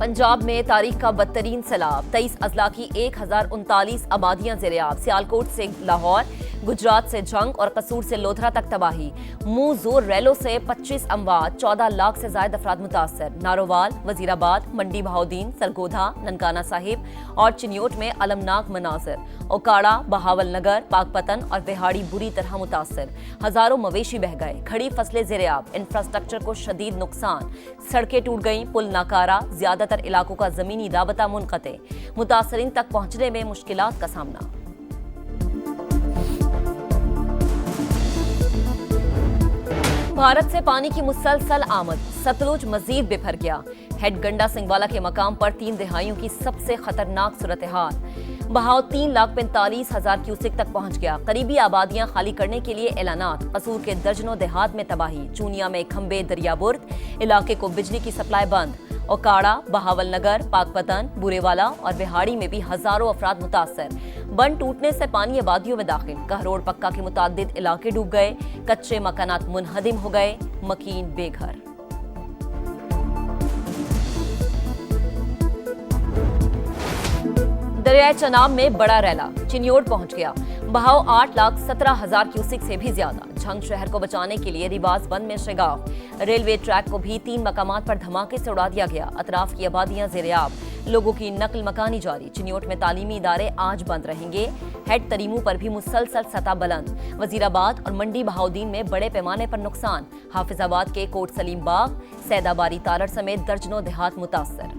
पंजाब में तारीख का बदतरीन सैलाब, 23 अजला की 1039 आबादियां ज़ेर-ए-आब, सियालकोट से लाहौर, गुजरात से जंग और कसूर से लोधरा तक तबाही, मुंह जोर रैलों से 25 अमवात, 14 लाख से ज्यादा अफराद मुतासर, नारोवाल, वजीराबाद, मंडी बहाउद्दीन, सरगोधा, ननकाना साहिब और चिन्योट में अलमनाक मनाजर, ओकाड़ा, बहावल नगर, पाकपतन और बिहाड़ी बुरी तरह मुतासर, हजारों मवेशी बह गए, खड़ी फसलें ज़ेर-ए-आब, इंफ्रास्ट्रक्चर को शदीद नुकसान, सड़कें टूट गईं, पुल नाकारा, ज्यादातर इलाकों का जमीनी राबता मुनक़ते, मुतासरीन तक पहुंचने में मुश्किलात का सामना। भारत से पानी की मुसलसल आमद, सतलुज मजीद बिफर गया, हेड गंडा सिंगवाला के मकाम पर 3 दिहाइयों की सबसे खतरनाक सूरत हाल, बहाव 3,45,000 क्यूसेक तक पहुंच गया, करीबी आबादियां खाली करने के लिए ऐलानात, कसूर के दर्जनों देहात में तबाही, चूनिया में खंबे दरियाबुर्द, इलाके को बिजली की सप्लाई बंद, ओकाड़ा, बहावल नगर, पाकपतन, बुरेवाला और बिहाड़ी में भी हजारों अफराद मुतासर, बंद टूटने से पानी आबादियों में दाखिल, कहरोड़ पक्का के मुतादिद इलाके डूब गए, कच्चे मकानात मुनहदिम हो गए, मकीन बेघर। दरियाए चनाब में बड़ा रैला, चिन्योट पहुंच गया, बहाव 8,17,000 क्यूसेक से भी ज्यादा, झंग शहर को बचाने के लिए रिवाज बंद में शिगाफ, रेलवे ट्रैक को भी 3 मकामात पर धमाके से उड़ा दिया गया, अतराफ की आबादियां ज़ेर-ए-आब, लोगों की नकल मकानी जारी, चिन्योट में तालीमी इदारे आज बंद रहेंगे, हेड तरीमू पर भी मुसलसल सतह बुलंद, वजीराबाद और मंडी बहाउद्दीन में बड़े पैमाने पर नुकसान, हाफिजाबाद के कोट सलीम बाग, सैदाबारी तारड़ समेत दर्जनों देहात मुतासर।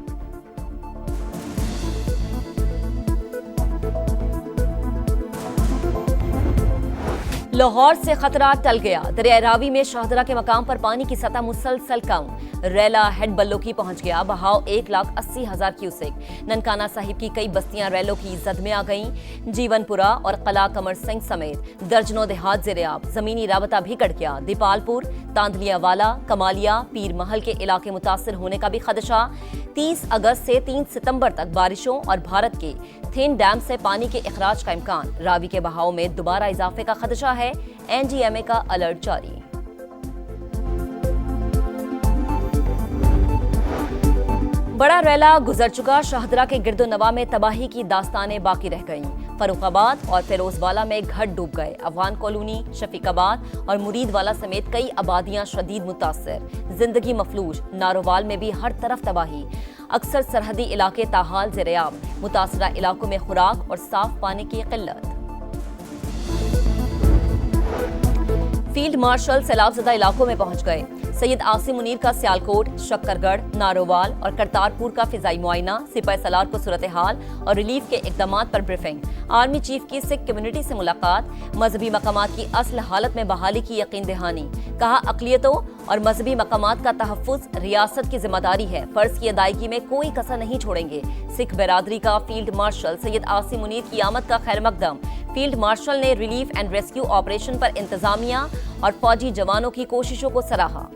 लाहौर से खतरा टल गया, दरियाए रावी में शाहदरा के मकाम पर पानी की सतह मुसलसल कम, रैला हेड बल्लोकी पहुंच गया, बहाव 1,80,000 क्यूसेक, ननकाना साहिब की कई बस्तियां रैलों की जद में आ गईं, जीवनपुरा और कला कमर सिंह समेत दर्जनों देहात ज़ेर-ए-आब, जमीनी राबता भी कट गया, दीपालपुर, तांदलियावाला, कमालिया, पीर महल के इलाके मुतासर होने का भी खदशा, 30 अगस्त से 3 सितंबर तक बारिशों और भारत के थेन डैम से पानी के इखराज का इम्कान, रावी के बहाव में दोबारा इजाफे का खदशा है, एनडीएमए का अलर्ट जारी। बड़ा रैला गुजर चुका, शाहदरा के गिरदो नवा में तबाही की दास्तानें बाकी रह गईं, फर्रुखाबाद और फिरोजवाला में घर डूब गए, अफगान कॉलोनी, शफीकाबाद और मुरीदवाला समेत कई आबादियां शदीद मुतासर, जिंदगी मफलूज, नारोवाल में भी हर तरफ तबाही, अक्सर सरहदी इलाके ताहाल ज़ेर-ए-आब, मुतासरा इलाकों में खुराक और साफ पानी की किल्लत। फील्ड मार्शल सैलाबज़दा इलाकों में पहुंच गए, सैयद आसिम मुनीर का सियालकोट, शक्करगढ़, नारोवाल और करतारपुर का फिजाई मुआयना, सिपाही सलार को सूरत हाल और रिलीफ के इक़दामात पर ब्रीफिंग, आर्मी चीफ की सिख कम्युनिटी से मुलाकात, मजहबी मकामात की असल हालत में बहाली की यकीन दहानी, कहा अक़लियतों और मजहबी मकामात का तहफ़्फ़ुज़ रियासत की जिम्मेदारी है, फर्ज की अदायगी में कोई कसर नहीं छोड़ेंगे, सिख बरादरी का फील्ड मार्शल सैयद आसिम मुनीर की आमद का खैर मकदम, फील्ड मार्शल ने रिलीफ एंड रेस्क्यू ऑपरेशन पर इंतजामिया और फौजी जवानों की कोशिशों को सराहा।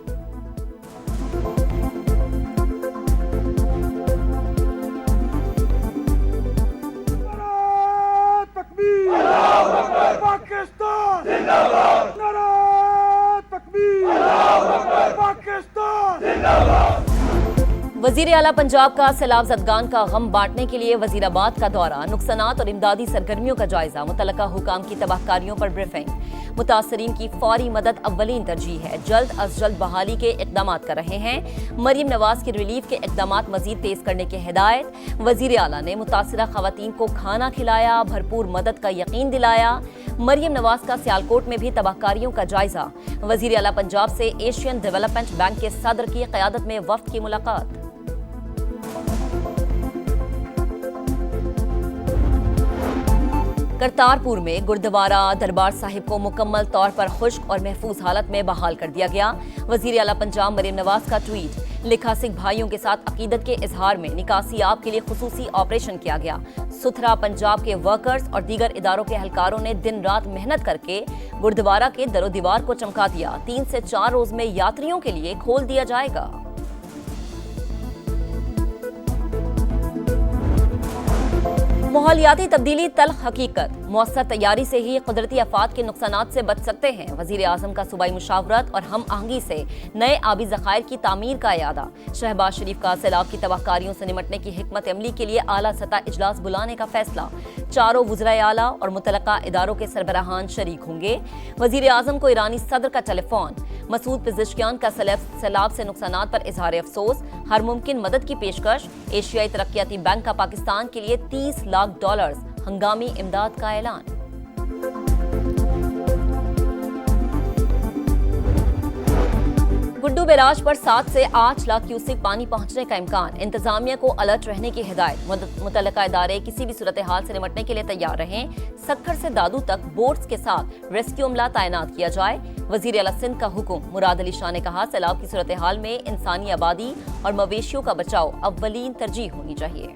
पाकिस्तान जिंदाबाद, नारा तकबीर, पाकिस्तान जिंदाबाद। वजीर आला पंजाब का सैलाब ज़दगान का गम बांटने के लिए वजीराबाद का दौरा, नुकसानात और इमदादी सरगर्मियों का जायजा, मुतल्लका हुकाम की तबाहकारियों पर ब्रीफिंग, मुतासरीन की फौरी मदद अव्वलीन तरजीह है, जल्द अज जल्द बहाली के इक़दामात कर रहे हैं, मरीम नवाज की रिलीफ के इक़दामात मजीद तेज करने की हिदायत, वजीर आला ने मुतासरा खवातीन को खाना खिलाया, भरपूर मदद का यकीन दिलाया, मरीम नवाज का सियालकोट में भी तबाहकारियों का जायजा, वजीर आला पंजाब से एशियन डेवलपमेंट बैंक के सदर की क़यादत में वफ्द की मुलाकात। करतारपुर में गुरुद्वारा दरबार साहिब को मुकम्मल तौर पर खुश्क और महफूज हालत में बहाल कर दिया गया, वजीर आला पंजाब मरीम नवाज का ट्वीट, लिखा सिख भाइयों के साथ अकीदत के इजहार में निकासी आब के लिए खुसूसी ऑपरेशन किया गया, सुथरा पंजाब के वर्कर्स और दीगर इदारों के एहलकारों ने दिन रात मेहनत करके गुरुद्वारा के दरो दीवार को चमका दिया, 3 से 4 रोज में यात्रियों के लिए खोल दिया जाएगा। माहौलियाती तब्दीली तल्ख हकीकत, मौसर तैयारी से ही कुदरती आफात के नुकसानात से बच सकते हैं। वजीर आजम का सूबाई मुशावरत और हम आहंगी से नए आबी ज़खायर की तामीर का इरादा। शहबाज शरीफ का सैलाब की तबाहकारियों से निमटने की हिकमत अमली के लिए आला सतह इजलास बुलाने का फैसला। चारों वज़राए आला और मुतलका इदारों के सरबराहान शरीक होंगे। वजीर आजम को ईरानी सदर का टेलीफोन। मसूद पिज़िश्कियान का सैलाब से नुकसानात पर इजहार अफसोस, हर मुमकिन मदद की पेशकश। एशियाई तरक्याती बैंक का पाकिस्तान के लिए $30 लाख हंगामी इमदाद का ऐलान। गुड्डू बैराज पर 7 से 8 लाख क्यूसेक पानी पहुंचने का इम्कान। इंतजामिया को अलर्ट रहने की हिदायत। मुतल्लिका इदारे किसी भी सूरत हाल से निमटने के लिए तैयार रहें। सक्खर से दादू तक बोट्स के साथ रेस्क्यू अमला तैनात किया जाए। वजीर आला सिंध का हुक्म। मुराद अली शाह ने कहा, सैलाब की सूरत हाल में इंसानी आबादी और मवेशियों का बचाव अव्वलीन तरजीह होनी चाहिए।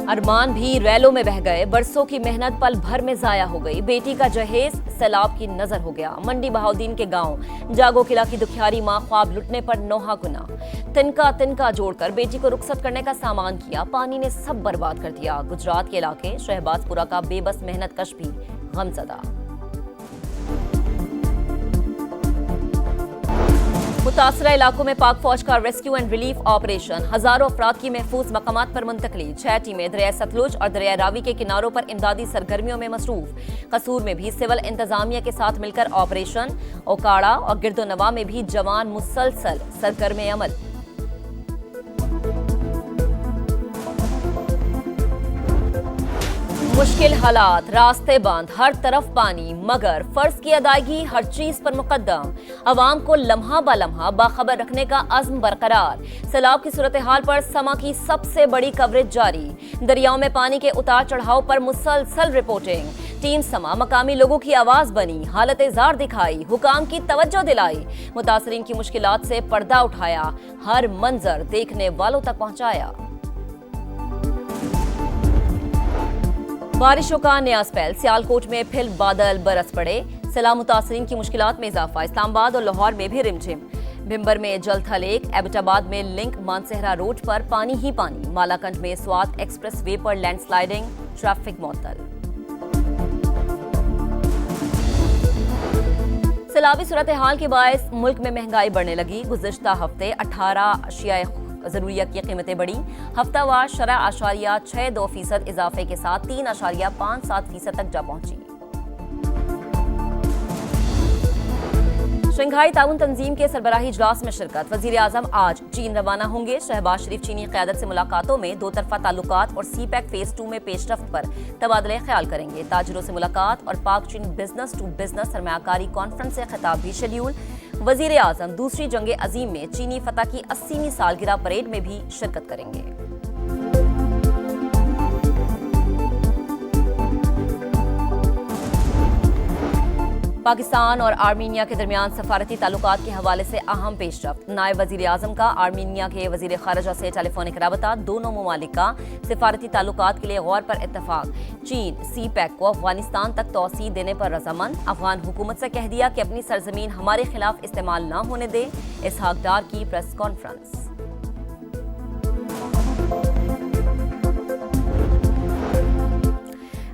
अरमान भी रैलों में बह गए। बरसों की मेहनत पल भर में जाया हो गई। बेटी का जहेज सैलाब की नजर हो गया। मंडी बहाउद्दीन के गांव जागो किला की दुखियारी मां ख्वाब लुटने पर नौहा गुना। तिनका तिनका जोड़कर बेटी को रुखसत करने का सामान किया, पानी ने सब बर्बाद कर दिया। गुजरात के इलाके शहबाजपुरा का बेबस मेहनत कश भी गमज़दा। मुतासरा इलाकों में पाक फौज का रेस्क्यू एंड रिलीफ ऑपरेशन। हजारों अफराद की महफूज मकामात पर मुंतकली। 6 टीमें दरिया सतलुज और दरिया रावी के किनारों पर इमदादी सरगर्मियों में मसरूफ। कसूर में भी सिविल इंतजामिया के साथ मिलकर ऑपरेशन। ओकाड़ा और गिरदोनवा में भी जवान मुसलसल सरगर्म अमल। मुश्किल हालात, रास्ते बंद, हर तरफ पानी, मगर फर्ज की अदायगी हर चीज पर मुकद्दम। अवाम को लम्हा ब लम्हा बाखबर रखने का अज़्म बरकरार। सैलाब की सूरत हाल पर समा की सबसे बड़ी कवरेज जारी। दरियाओं में पानी के उतार चढ़ाव पर मुसलसल रिपोर्टिंग। टीम समा मकामी लोगों की आवाज बनी, हालत जार दिखाई, हुकाम की तवज्जो दिलाई, मुतासरीन की मुश्किलात से पर्दा उठाया, हर मंजर देखने वालों तक पहुंचाया। बारिशों का नया स्पेल। सियालकोट में फिर बादल बरस पड़े। सैलाब मुतासरीन की मुश्किलात में इजाफा। इस्लामाबाद और लाहौर में भी रिमझिम। भिम्बर में जलथा लेक, एबटाबाद में लिंक मानसेहरा रोड पर पानी ही पानी। मालाकंड में स्वात एक्सप्रेस वे पर लैंडस्लाइडिंग, ट्रैफिक मुअत्तल। सैलाबी सूरत हाल के बायस मुल्क में महंगाई बढ़ने लगी। गुज़िश्ता हफ्ते 18 अशिया ज़रूरियत की कीमतें बढ़ी। हफ्तावार शरह 8.62% इजाफे के साथ 3.57% तक जा पहुंची। शंघाई ताउन तंजीम के सरबराही इजलास में शिरकत। वजीर आजम आज चीन रवाना होंगे। शहबाज शरीफ चीनी क़यादत से मुलाकातों में दो तरफा ताल्लुकात और CPEC फेज 2 में पेशरफ्त पर तबादले ख्याल करेंगे। ताजिरों से मुलाकात और पाक चीन बिजनेस टू बिजनेस सरमायाकारी कॉन्फ्रेंस से खिताब भी शेड्यूल। वजीर आजम दूसरी जंग अजीम में चीनी फतह की 80वीं सालगिरह परेड में भी शिरकत करेंगे। पाकिस्तान और आर्मीनिया के दरमियान सफारती ताल्लुकात के हवाले से अहम पेशरफ्त। नायब वजीर आजम का आर्मीनिया के वजीर खारजा से टेलीफोनिक राबता। दोनों ममालिक का सफारती ताल्लुकात के लिए गौर पर इत्तफाक। चीन CPEC को अफगानिस्तान तक तोसी देने पर रजामंद। अफगान हुकूमत से कह दिया कि अपनी सरजमीन हमारे खिलाफ इस्तेमाल न होने दे। इसहाक डार की प्रेस कॉन्फ्रेंस।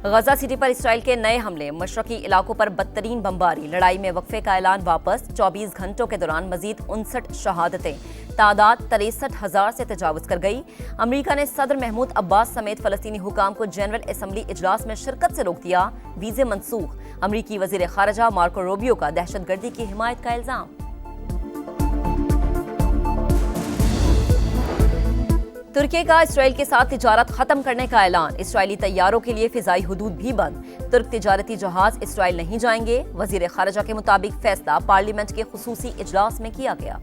गजा सिटी पर इसराइल के नए हमले। मशरकी इलाकों पर बदतरीन बमबारी। लड़ाई में वक्फे का ऐलान वापस। 24 घंटों के दौरान मजीद 59 शहादतें। तादाद 63,000 से तजावुज कर गई। अमरीका ने सदर महमूद अब्बास समेत फलस्तीनी हुकाम को जनरल असम्बली इजलास में शिरकत से रोक दिया। वीजे मनसूख। अमरीकी वजीर खारजा मार्को रूबियो का दहशतगर्दी की हिमायत का इल्जाम। तुर्की का इसराइल के साथ तिजारत खत्म करने का ऐलान। इसराइली तैयारों के लिए फिजाई हुदूद भी बंद। तुर्क तिजारती जहाज इसराइल नहीं जाएंगे। वजीर खारजा के मुताबिक फैसला पार्लियामेंट के खुसूसी इजलास में किया गया।